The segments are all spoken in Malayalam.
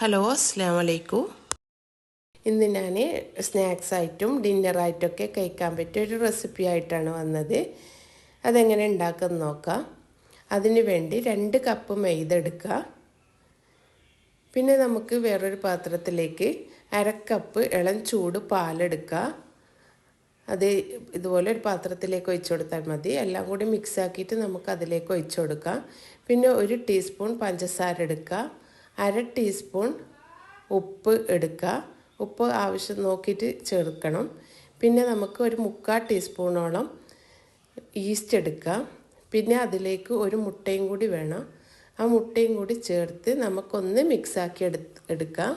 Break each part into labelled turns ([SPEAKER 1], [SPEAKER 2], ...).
[SPEAKER 1] ഹലോ അസ്സലാമു അലൈക്കും. ഇന്ന് ഞാൻ സ്നാക്സ് ആയിട്ടും ഡിന്നറായിട്ടൊക്കെ കഴിക്കാൻ പറ്റിയ ഒരു റെസിപ്പി ആയിട്ടാണ് വന്നത്. അതെങ്ങനെ ഉണ്ടാക്കുന്നത് നോക്കാം. അതിന് വേണ്ടി 2 കപ്പ് മൈദ എടുക്കുക. പിന്നെ നമുക്ക് വേറൊരു പാത്രത്തിലേക്ക് 1/2 കപ്പ് ഇളം ചൂട് പാലെടുക്കുക. അത് ഇതുപോലെ ഒരു പാത്രത്തിലേക്ക് ഒഴിച്ചു കൊടുത്താൽ മതി. എല്ലാം കൂടി മിക്സ് ആക്കിയിട്ട് നമുക്ക് അതിലേക്ക് ഒഴിച്ചു കൊടുക്കാം. പിന്നെ 1 ടീസ്പൂൺ പഞ്ചസാര എടുക്കുക. 1/2 ടീസ്പൂൺ ഉപ്പ് എടുക്കുക. ഉപ്പ് ആവശ്യം നോക്കിയിട്ട് ചേർക്കണം. പിന്നെ നമുക്ക് 1/4 ടീസ്പൂണോളം ഈസ്റ്റ് എടുക്കുക. പിന്നെ അതിലേക്ക് ഒരു മുട്ടയും കൂടി വേണം. ആ മുട്ടയും കൂടി ചേർത്ത് നമുക്കൊന്ന് മിക്സാക്കി എടുക്കാം.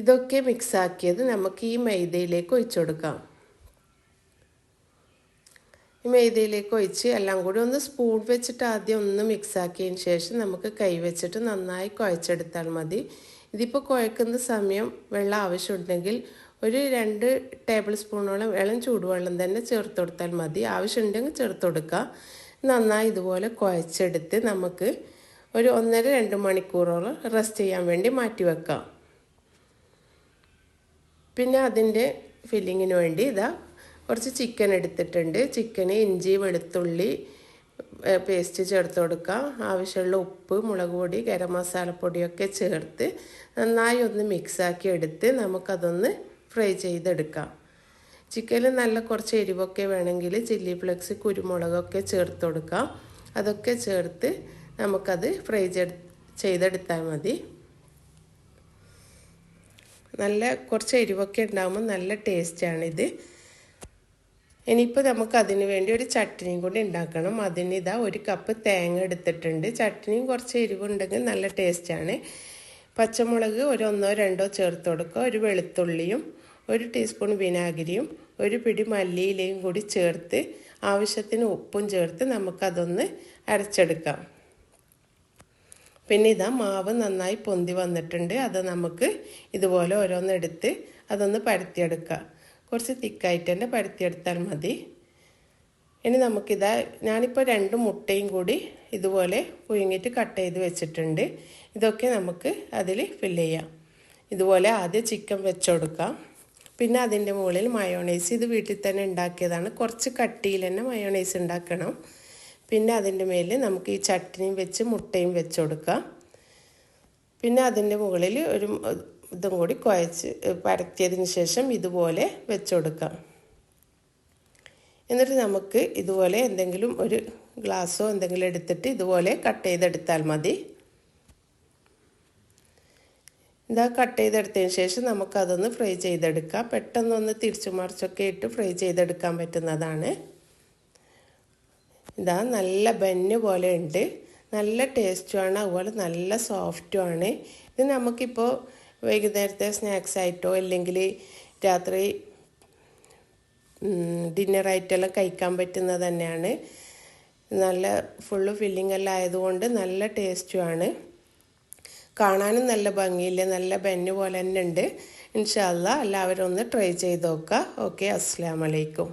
[SPEAKER 1] ഇതൊക്കെ മിക്സാക്കിയത് നമുക്ക് ഈ മൈദയിലേക്ക് ഒഴിച്ചു കൊടുക്കാം. ഈ മൈദയിലേക്ക് ഒഴിച്ച് എല്ലാം കൂടി ഒന്ന് സ്പൂൺ വെച്ചിട്ട് ആദ്യം ഒന്ന് മിക്സാക്കിയതിന് ശേഷം നമുക്ക് കൈ വെച്ചിട്ട് നന്നായി കുഴച്ചെടുത്താൽ മതി. ഇതിപ്പോൾ കുഴക്കുന്ന സമയം വെള്ളം ആവശ്യമുണ്ടെങ്കിൽ ഒരു 2 ടേബിൾ സ്പൂണോളം ഇളം ചൂടുവെള്ളം തന്നെ ചേർത്ത് കൊടുത്താൽ മതി. ആവശ്യമുണ്ടെങ്കിൽ ചേർത്ത് കൊടുക്കുക. നന്നായി ഇതുപോലെ കുഴച്ചെടുത്ത് നമുക്ക് ഒരു 1.5-2 മണിക്കൂറോളം റെസ്റ്റ് ചെയ്യാൻ വേണ്ടി മാറ്റി വെക്കാം. പിന്നെ അതിൻ്റെ ഫില്ലിങ്ങിന് വേണ്ടി കുറച്ച് ചിക്കൻ എടുത്തിട്ടുണ്ട്. ചിക്കന് ഇഞ്ചി വെളുത്തുള്ളി പേസ്റ്റ് ചേർത്ത് കൊടുക്കുക. ആവശ്യമുള്ള ഉപ്പ്, മുളക് പൊടി, ഗരം മസാലപ്പൊടിയൊക്കെ ചേർത്ത് നന്നായി ഒന്ന് മിക്സാക്കി എടുത്ത് നമുക്കതൊന്ന് ഫ്രൈ ചെയ്തെടുക്കാം. ചിക്കനിൽ നല്ല കുറച്ച് എരിവൊക്കെ വേണമെങ്കിൽ ചില്ലി ഫ്ലെക്സ്, കുരുമുളകൊക്കെ ചേർത്ത് കൊടുക്കാം. അതൊക്കെ ചേർത്ത് നമുക്കത് ഫ്രൈ ചെയ്തെടുത്താൽ മതി. നല്ല കുറച്ച് എരിവൊക്കെ ഉണ്ടാകുമ്പോൾ നല്ല ടേസ്റ്റാണിത്. ഇനിയിപ്പോൾ നമുക്ക് അതിന് വേണ്ടി ഒരു ചട്നിയും കൂടി ഉണ്ടാക്കണം. അതിന് 1 കപ്പ് തേങ്ങ എടുത്തിട്ടുണ്ട്. ചട്നിയും കുറച്ച് എരിവുണ്ടെങ്കിൽ നല്ല ടേസ്റ്റാണ്. പച്ചമുളക് 1-2 ചേർത്ത് കൊടുക്കുക. 1 വെളുത്തുള്ളിയും 1 ടീസ്പൂൺ വിനാഗിരിയും 1 പിടി മല്ലിയിലയും കൂടി ചേർത്ത് ആവശ്യത്തിന് ഉപ്പും ചേർത്ത് നമുക്കതൊന്ന് അരച്ചെടുക്കാം. പിന്നെ മാവ് നന്നായി പൊന്തി വന്നിട്ടുണ്ട്. അത് നമുക്ക് ഇതുപോലെ ഓരോന്നെടുത്ത് അതൊന്ന് പരത്തിയെടുക്കാം. കുറച്ച് തിക്കായിട്ട് തന്നെ പരത്തിയെടുത്താൽ മതി. ഇനി ഞാനിപ്പോൾ 2 മുട്ടയും കൂടി ഇതുപോലെ പുഴുങ്ങിയിട്ട് കട്ട് ചെയ്ത് വെച്ചിട്ടുണ്ട്. ഇതൊക്കെ നമുക്ക് അതിൽ ഫില്ല് ചെയ്യാം. ഇതുപോലെ ആദ്യം ചിക്കൻ വെച്ച് കൊടുക്കാം. പിന്നെ അതിൻ്റെ മുകളിൽ മയോണൈസ്, ഇത് വീട്ടിൽ തന്നെ ഉണ്ടാക്കിയതാണ്. കുറച്ച് കട്ടിയിൽ തന്നെ മയോണൈസ് ഉണ്ടാക്കണം. പിന്നെ അതിൻ്റെ മേലിൽ നമുക്ക് ഈ ചട്നിയും വെച്ച് മുട്ടയും വെച്ച് കൊടുക്കാം. പിന്നെ അതിൻ്റെ മുകളിൽ ഇതും കൂടി കുഴച്ച് പരത്തിയതിന് ശേഷം ഇതുപോലെ വെച്ച് കൊടുക്കാം. എന്നിട്ട് നമുക്ക് ഇതുപോലെ എന്തെങ്കിലും ഒരു ഗ്ലാസ്സോ എന്തെങ്കിലും എടുത്തിട്ട് ഇതുപോലെ കട്ട് ചെയ്തെടുത്താൽ മതി. കട്ട് ചെയ്തെടുത്തതിന് ശേഷം നമുക്കതൊന്ന് ഫ്രൈ ചെയ്തെടുക്കാം. പെട്ടെന്നൊന്ന് തിരിച്ചു മറിച്ചൊക്കെ ഇട്ട് ഫ്രൈ ചെയ്തെടുക്കാൻ പറ്റുന്നതാണ്. നല്ല ബന്ന് പോലെ ഉണ്ട്. നല്ല ടേസ്റ്റുമാണ്, അതുപോലെ നല്ല സോഫ്റ്റുമാണ്. ഇത് നമുക്കിപ്പോൾ വൈകുന്നേരത്തെ സ്നാക്സ് ആയിട്ടോ അല്ലെങ്കിൽ രാത്രി ഡിന്നറായിട്ടെല്ലാം കഴിക്കാൻ പറ്റുന്നത് തന്നെയാണ്. നല്ല ഫുള്ള് ഫില്ലിംഗ് എല്ലാം ആയതുകൊണ്ട് നല്ല ടേസ്റ്റുമാണ്. കാണാനും നല്ല ഭംഗിയില്ല, നല്ല ബന്ന് പോലെ തന്നെ ഉണ്ട്. ഇൻഷാ അല്ലാഹ് എല്ലാവരും ഒന്ന് ട്രൈ ചെയ്ത് നോക്കുക. ഓക്കെ, അസ്സലാമു അലൈക്കും.